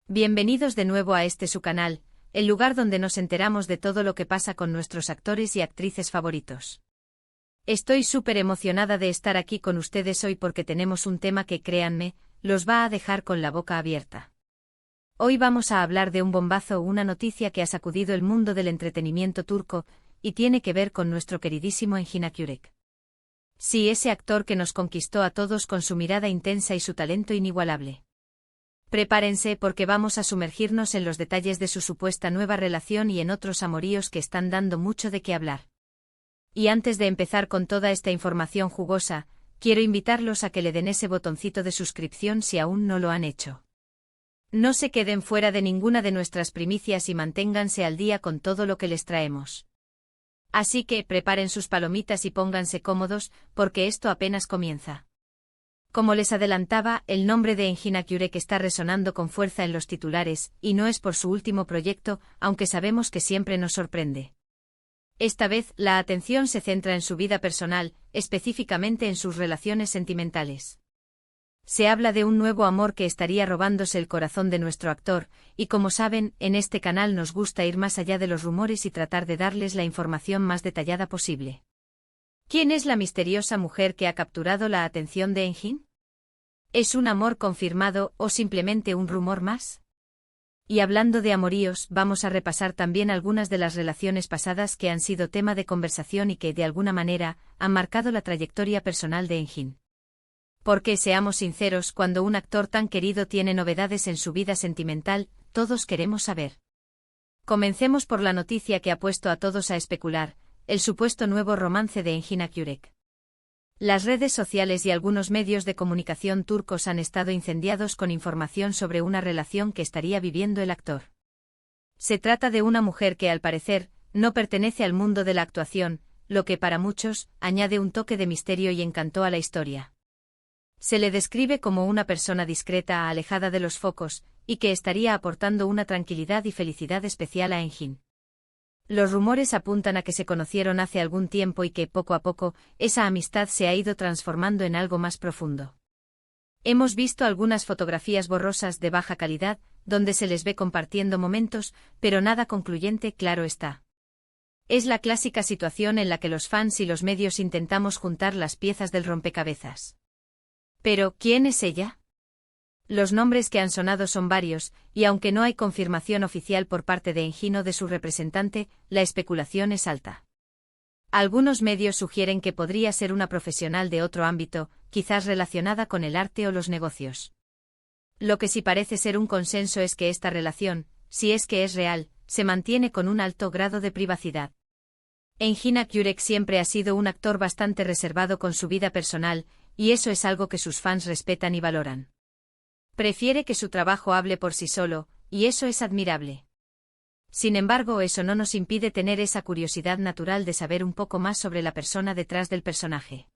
Bienvenidos de nuevo a su canal, el lugar donde nos enteramos de todo lo que pasa con nuestros actores y actrices favoritos. Estoy súper emocionada de estar aquí con ustedes hoy porque tenemos un tema que, créanme, los va a dejar con la boca abierta. Hoy vamos a hablar de un bombazo, una noticia que ha sacudido el mundo del entretenimiento turco, y tiene que ver con nuestro queridísimo Engin Akyurek. Sí, ese actor que nos conquistó a todos con su mirada intensa y su talento inigualable. Prepárense porque vamos a sumergirnos en los detalles de su supuesta nueva relación y en otros amoríos que están dando mucho de qué hablar. Y antes de empezar con toda esta información jugosa, quiero invitarlos a que le den ese botoncito de suscripción si aún no lo han hecho. No se queden fuera de ninguna de nuestras primicias y manténganse al día con todo lo que les traemos. Así que preparen sus palomitas y pónganse cómodos, porque esto apenas comienza. Como les adelantaba, el nombre de Engin Akyurek está resonando con fuerza en los titulares, y no es por su último proyecto, aunque sabemos que siempre nos sorprende. Esta vez, la atención se centra en su vida personal, específicamente en sus relaciones sentimentales. Se habla de un nuevo amor que estaría robándose el corazón de nuestro actor, y como saben, en este canal nos gusta ir más allá de los rumores y tratar de darles la información más detallada posible. ¿Quién es la misteriosa mujer que ha capturado la atención de Engin? ¿Es un amor confirmado o simplemente un rumor más? Y hablando de amoríos, vamos a repasar también algunas de las relaciones pasadas que han sido tema de conversación y que, de alguna manera, han marcado la trayectoria personal de Engin. Porque, seamos sinceros, cuando un actor tan querido tiene novedades en su vida sentimental, todos queremos saber. Comencemos por la noticia que ha puesto a todos a especular: el supuesto nuevo romance de Engin Akyurek. Las redes sociales y algunos medios de comunicación turcos han estado incendiados con información sobre una relación que estaría viviendo el actor. Se trata de una mujer que, al parecer, no pertenece al mundo de la actuación, lo que para muchos añade un toque de misterio y encanto a la historia. Se le describe como una persona discreta, alejada de los focos, y que estaría aportando una tranquilidad y felicidad especial a Engin. Los rumores apuntan a que se conocieron hace algún tiempo y que, poco a poco, esa amistad se ha ido transformando en algo más profundo. Hemos visto algunas fotografías borrosas de baja calidad, donde se les ve compartiendo momentos, pero nada concluyente, claro está. Es la clásica situación en la que los fans y los medios intentamos juntar las piezas del rompecabezas. Pero, ¿quién es ella? Los nombres que han sonado son varios, y aunque no hay confirmación oficial por parte de Engin o de su representante, la especulación es alta. Algunos medios sugieren que podría ser una profesional de otro ámbito, quizás relacionada con el arte o los negocios. Lo que sí parece ser un consenso es que esta relación, si es que es real, se mantiene con un alto grado de privacidad. Engin Akyurek siempre ha sido un actor bastante reservado con su vida personal, y eso es algo que sus fans respetan y valoran. Prefiere que su trabajo hable por sí solo, y eso es admirable. Sin embargo, eso no nos impide tener esa curiosidad natural de saber un poco más sobre la persona detrás del personaje.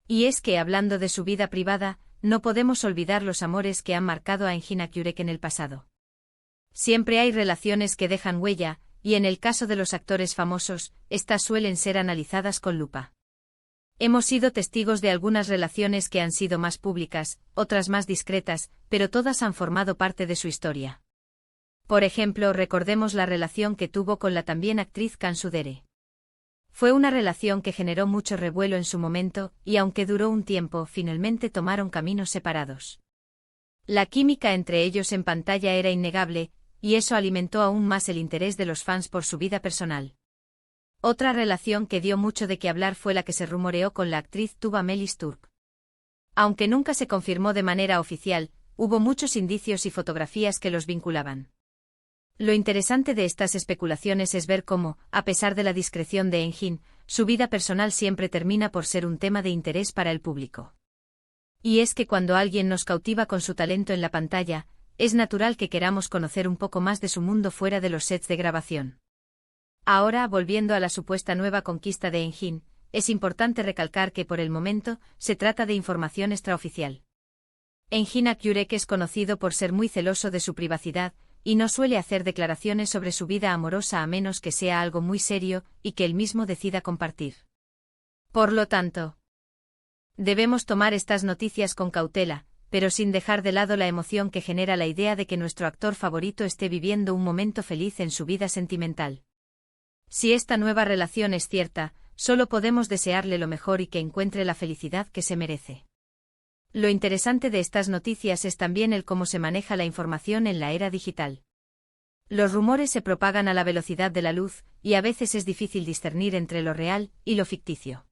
Y es que, hablando de su vida privada, no podemos olvidar los amores que han marcado a Engin Akyurek en el pasado. Siempre hay relaciones que dejan huella, y en el caso de los actores famosos, estas suelen ser analizadas con lupa. Hemos sido testigos de algunas relaciones que han sido más públicas, otras más discretas, pero todas han formado parte de su historia. Por ejemplo, recordemos la relación que tuvo con la también actriz Cansu Dere. Fue una relación que generó mucho revuelo en su momento, y aunque duró un tiempo, finalmente tomaron caminos separados. La química entre ellos en pantalla era innegable, y eso alimentó aún más el interés de los fans por su vida personal. Otra relación que dio mucho de qué hablar fue la que se rumoreó con la actriz Tuba Melis Turk. Aunque nunca se confirmó de manera oficial, hubo muchos indicios y fotografías que los vinculaban. Lo interesante de estas especulaciones es ver cómo, a pesar de la discreción de Engin, su vida personal siempre termina por ser un tema de interés para el público. Y es que cuando alguien nos cautiva con su talento en la pantalla, es natural que queramos conocer un poco más de su mundo fuera de los sets de grabación. Ahora, volviendo a la supuesta nueva conquista de Engin, es importante recalcar que por el momento, se trata de información extraoficial. Engin Akyurek es conocido por ser muy celoso de su privacidad, y no suele hacer declaraciones sobre su vida amorosa a menos que sea algo muy serio, y que él mismo decida compartir. Por lo tanto, debemos tomar estas noticias con cautela, pero sin dejar de lado la emoción que genera la idea de que nuestro actor favorito esté viviendo un momento feliz en su vida sentimental. Si esta nueva relación es cierta, solo podemos desearle lo mejor y que encuentre la felicidad que se merece. Lo interesante de estas noticias es también el cómo se maneja la información en la era digital. Los rumores se propagan a la velocidad de la luz, y a veces es difícil discernir entre lo real y lo ficticio.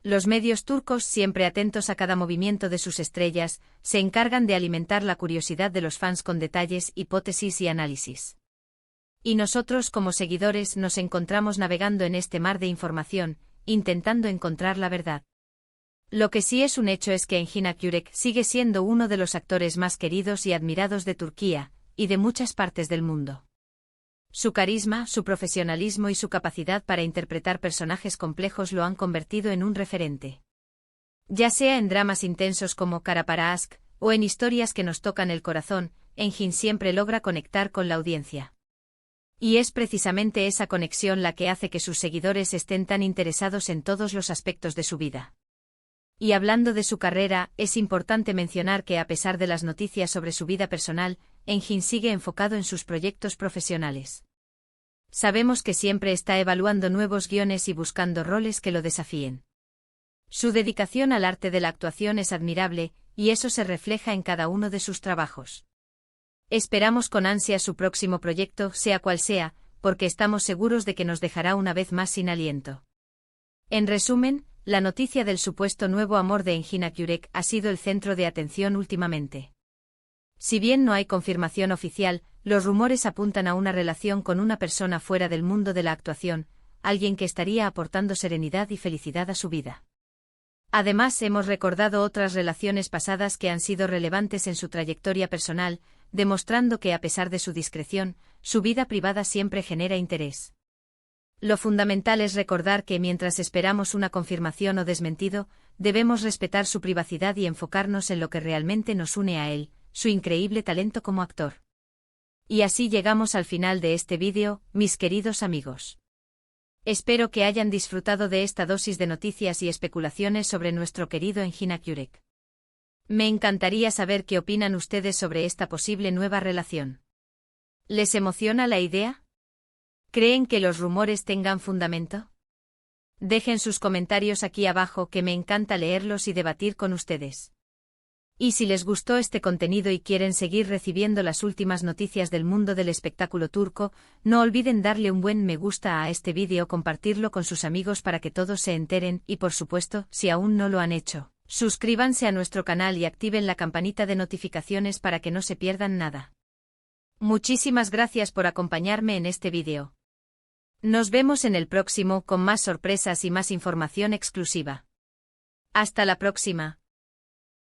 Los medios turcos, siempre atentos a cada movimiento de sus estrellas, se encargan de alimentar la curiosidad de los fans con detalles, hipótesis y análisis. Y nosotros, como seguidores, nos encontramos navegando en este mar de información, intentando encontrar la verdad. Lo que sí es un hecho es que Engin Akyurek sigue siendo uno de los actores más queridos y admirados de Turquía, y de muchas partes del mundo. Su carisma, su profesionalismo y su capacidad para interpretar personajes complejos lo han convertido en un referente. Ya sea en dramas intensos como Kara para Aşk, o en historias que nos tocan el corazón, Engin siempre logra conectar con la audiencia. Y es precisamente esa conexión la que hace que sus seguidores estén tan interesados en todos los aspectos de su vida. Y hablando de su carrera, es importante mencionar que a pesar de las noticias sobre su vida personal, Engin sigue enfocado en sus proyectos profesionales. Sabemos que siempre está evaluando nuevos guiones y buscando roles que lo desafíen. Su dedicación al arte de la actuación es admirable, y eso se refleja en cada uno de sus trabajos. Esperamos con ansia su próximo proyecto, sea cual sea, porque estamos seguros de que nos dejará una vez más sin aliento. En resumen, la noticia del supuesto nuevo amor de Engin Akyurek ha sido el centro de atención últimamente. Si bien no hay confirmación oficial, los rumores apuntan a una relación con una persona fuera del mundo de la actuación, alguien que estaría aportando serenidad y felicidad a su vida. Además, hemos recordado otras relaciones pasadas que han sido relevantes en su trayectoria personal, demostrando que a pesar de su discreción, su vida privada siempre genera interés. Lo fundamental es recordar que mientras esperamos una confirmación o desmentido, debemos respetar su privacidad y enfocarnos en lo que realmente nos une a él, su increíble talento como actor. Y así llegamos al final de este vídeo, mis queridos amigos. Espero que hayan disfrutado de esta dosis de noticias y especulaciones sobre nuestro querido Engin Akyurek. Me encantaría saber qué opinan ustedes sobre esta posible nueva relación. ¿Les emociona la idea? ¿Creen que los rumores tengan fundamento? Dejen sus comentarios aquí abajo, que me encanta leerlos y debatir con ustedes. Y si les gustó este contenido y quieren seguir recibiendo las últimas noticias del mundo del espectáculo turco, no olviden darle un buen me gusta a este vídeo, compartirlo con sus amigos para que todos se enteren y, por supuesto, si aún no lo han hecho, suscríbanse a nuestro canal y activen la campanita de notificaciones para que no se pierdan nada. Muchísimas gracias por acompañarme en este vídeo. Nos vemos en el próximo con más sorpresas y más información exclusiva. Hasta la próxima.